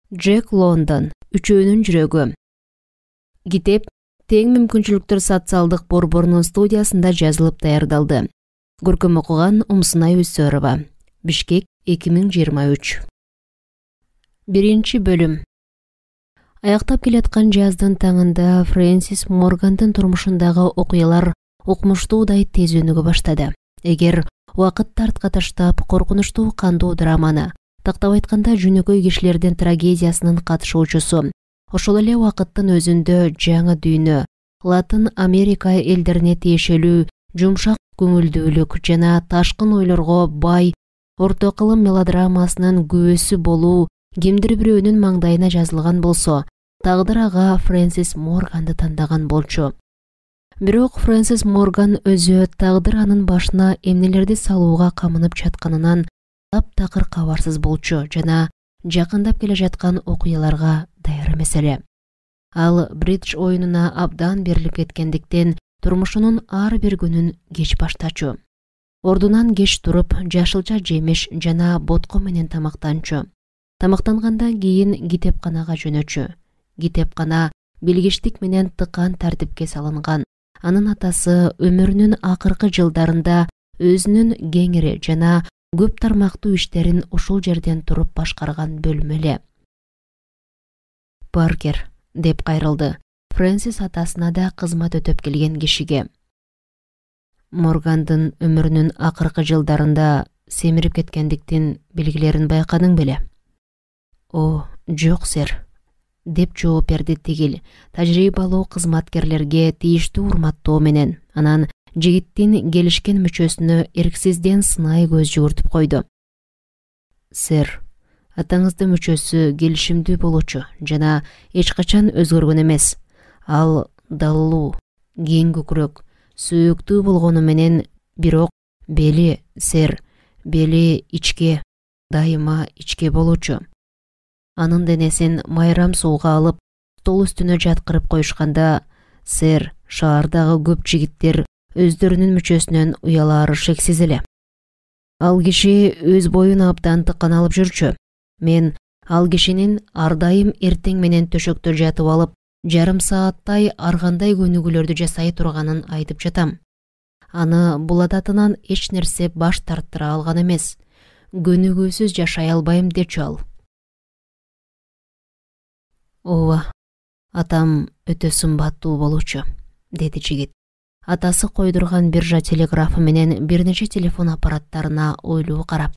Джек Лондон, Үчөөнүн жүрөгү. Китеп Тең мүмкүнчүлүктөр социалдык борборунун студиясында жазылып даярдалды. Көркөм окуган Умсунай Үсөрова. Бишкек 2023. Биринчи бөлүм. Аяктап келаткан жаздын таңында Фрэнсис Моргандын турмушундагы окуялар укмуштуудай тез өнүгө баштады. Эгер убакыт тартка таштап, коркунучтуу кандуу драманы, тактап айтканда жөнөкөй кишилердин трагедиясынын катышуучусу, ошол эле убакыттын өзүндө жаңы дүйнө, Латын Америка элдерине тиешелүү жумшак көңүлдүүлүк жана ташкын ойлорго бай орто кылым мелодрамасынын күбөсү болуу кимдир бирөөнүн маңдайына жазылган болсо, тагдыр ага Фрэнсис Морганды тандаган болчу. Бирок Фрэнсис Морган өзү тагдыр анын башына эмнелерди салууга камынып жатканынан таптакыр кабарсыз болчу жана жакындап келе жаткан окуяларга даяр эмес эле. Ал бридж оюнуна абдан берилип кеткендиктен турмушунун ар бир күнүн кеч баштачу. Ордунан кеч туруп, жашылча жемиш жана ботко менен тамактанчу. Тамактангандан кийин китепканага жөнөчү. Китепкана билгичтик менен тыкан тартипке салынган. Анын атасы өмүрүнүн акыркы жылдарында өзүнүн кеңири жана көп тармактуу иштерин ушул жерден туруп башкарган бөлмө эле. Паркер, деп кайрылды Фрэнсис атасына да кызмат өтөп келген кишиге. Моргандын өмүрүнүн акыркы жылдарында семирип кеткендиктин белгилерин байкадың беле? О, жок, сэр, деп жооп берди тигил, тажрыйбалуу кызматкерлерге тийиштүү урматтоо менен. Анан жигиттин келишкен мүчөсүнө эрксизден сынай көз жүгүртүп койду. Сэр, атаңыздын мүчөсү келишимдүү болчу жана эч качан өзгөргөн эмес. Ал даллуу, кең көкүрөк, сөөктүү болгону менен, бирок бели, сэр, бели ичке, дайыма ичке болчу. Анын денесин майрам сууга алып, стол үстүнө жаткырып коюшканда, сэр, шаардагы көп жигиттер өздөрүнүн мүчөсүнөн уялаары шексиз эле. Ал киши өз боюн абдан тыккан алып жүрчү. Мен ал кишинин ар дайым эртең менен төшөктө жатып алып, жарым сааттай аргандай көнүгүүлөрдү жасай турганын айтып жатам. Аны бул адатынан эч нерсе баш тарттыра алган эмес. Көнүгүүсүз жашай албайм дечү ал. Ооба, атам өтө сымбаттуу болчу, деди жигит. Атасы койдурган биржа телеграфы менен бир нече телефон аппараттарына ойлуу карап.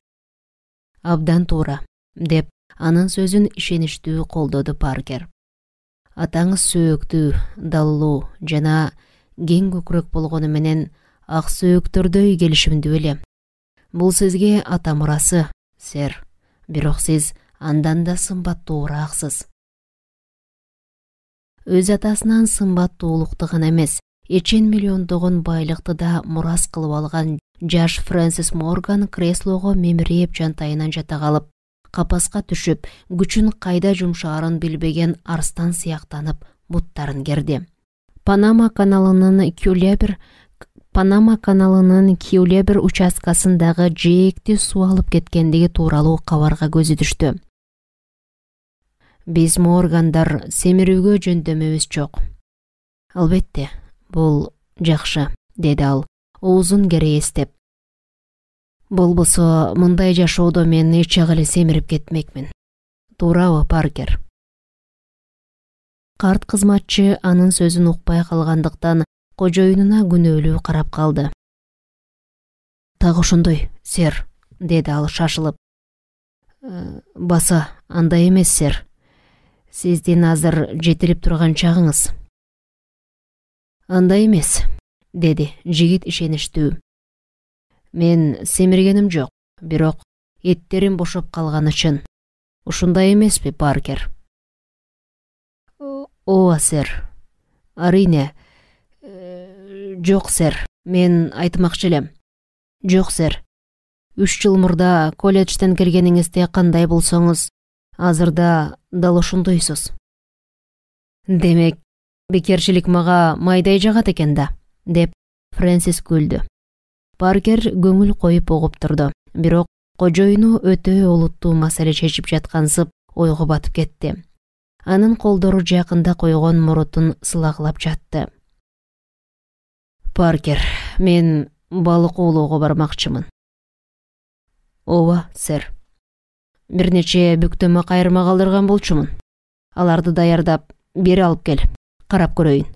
Абдан туура, деп анын сөзүн ишеничтүү колдоду Паркер. Атаңыз сөөктүү, даллуу жана кең көкүрөк болгону менен ак сөөктөрдөй келишимдүү эле. Бул сизге ата мурасы, сэр, бирок сиз андан да сымбаттуурааксыз. Өз атасынан сымбаттуулукту гана эмес, эчен миллиондогон байлыкты да мурас кылып алган жаш Фрэнсис Морган креслого мемирип жантайынан жата калып, капаска түшүп, күчүн кайда жумшаарын билбеген арстан сыяктанып, буттарын керди. Панама каналынын Кьюлебер участкасындагы жээкти суу алып кеткендиги тууралуу кабарга көзү түштү. Биз Моргандар семирүүгө жөндөмүбүз жок. Албетте, бул жакшы, деди ал, оозун керейестеп. Болбосо мындай жашоодо мен эч эле семирип кетмекмин. Туурабы, Паркер? Карт кызматчы анын сөзүн укпай калгандыктан кожоюнуна күнөөлүү карап калды. Так ошондой, сэр, деди ал шашылып. Баса, андай эмес, сэр. Сиздин азыр жетилип турган чагыңыз. Андай эмес, деди жигит ишеничтүү. Мен семиргеним жок, бирок эттерим бошоп калганы чын. Ушундай эмеспи, Паркер? Ооба, сэр. Арийне. Жок, сэр. Мен айтмакчы элем. Жок, сэр. 3 жыл мурда колледжден келгениңизде кандай болсоңуз, азырда дал ошондойсуз. Демек, бекерчилик мага майдай жагат экен да, деп Фрэнсис күлдү. Паркер көңүл коюп угуп турду, бирок кожоюну өтө олуттуу маселе чечип жаткансып, ойго батып кетти. Анын колдору жакында койгон мурутун сылагылап жатты. Паркер, мен балык оолоого бармакчымын. Ооба, сэр. Бир нече бүктөмө кайырма калдырган болчумун. Аларды даярдап, бери алып кел, карап көрөйүн.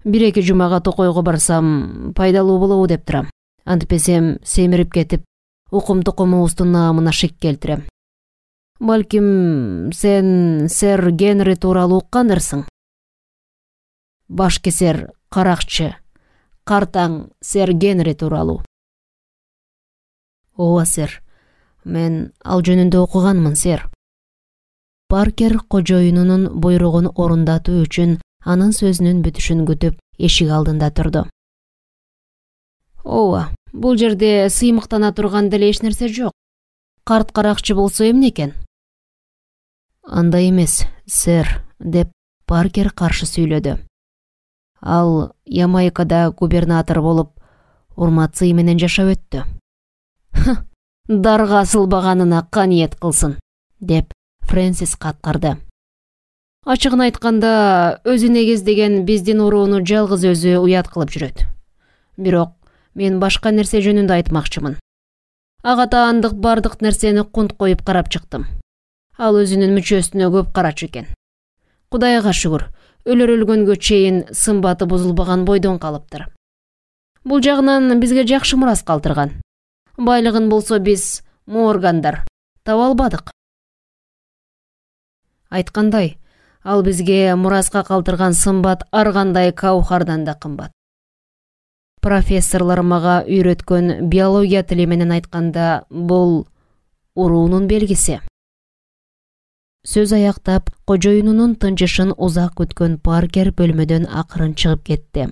1-2 жумага токойго барсам, пайдалуу болобу деп турам. Антпесем семирип кетип, укум-тукумубуздун наамына шек келтирем. Балким, сен сэр Генри тууралуу уккандырсың? Башкесер, каракчы, картаң сэр Генри тууралуу. Ооба, сэр. Мен ал жөнүндө окуганмын, сэр. Паркер кожоюнунун буйругун орундатуу үчүн анын сөзүнүн бүтүшүн күтүп эшик алдында турду. Ооба, бул жерде сыймыктана турган деле эч нерсе жок. Карт каракчы болсо эмне экен? Андай эмес, сэр, деп Паркер каршы сүйлөдү. Ал Ямайкада губернатор болуп, урмат сый менен жашап өттү. Дарга сылбаганына каниет кылсын, деп Фрэнсис каткарды. Ачыгын айтканда, өзүнө кездеген биздин урууну жалгыз өзү уят кылып жүрөт. Бирок мен башка нерсе жөнүндө айтмакчымын. Ага таандык бардык нерсени кунт коюп карап чыктым. Ал өзүнүн мүчөсүнө көп карачу экен. Кудайга шүгүр, өлөр өлгөнгө чейин сымбаты бузулбаган бойдон калыптыр. Бул жагынан бизге жакшы мурас калтырган. Байлыгын болсо биз, Моргандар, таба албадык. Айткандай, ал бизге мураска калтырган сымбат ар кандай каухардан да кымбат. Профессорлор мага үйрөткөн биология тили менен айтканда, бул уруунун белгиси. Сөз аяктап, кожоюнунун тынчышын узак күткөн Паркер бөлмөдөн акырын чыгып кетти.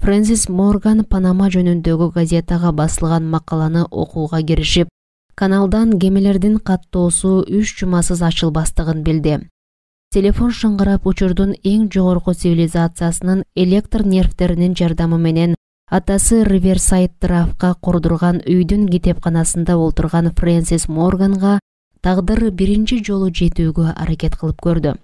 Фрэнсис Морган Панама жөнүндөгү газетага басылган макаланы окууга киришип, каналдан кемелердин каттоосу 3 жумасыз ачылбастыгын билди. Телефон шыңгырап учурдун эң жогорку цивилизациясынын электр нервтеринин жардамы менен атасы Риверсайд Дравка курдурган үйдүн китепканасында олтурган Фрэнсис Морганга тагдыр биринчи жолу жетүүгө аракет кылып көрдү.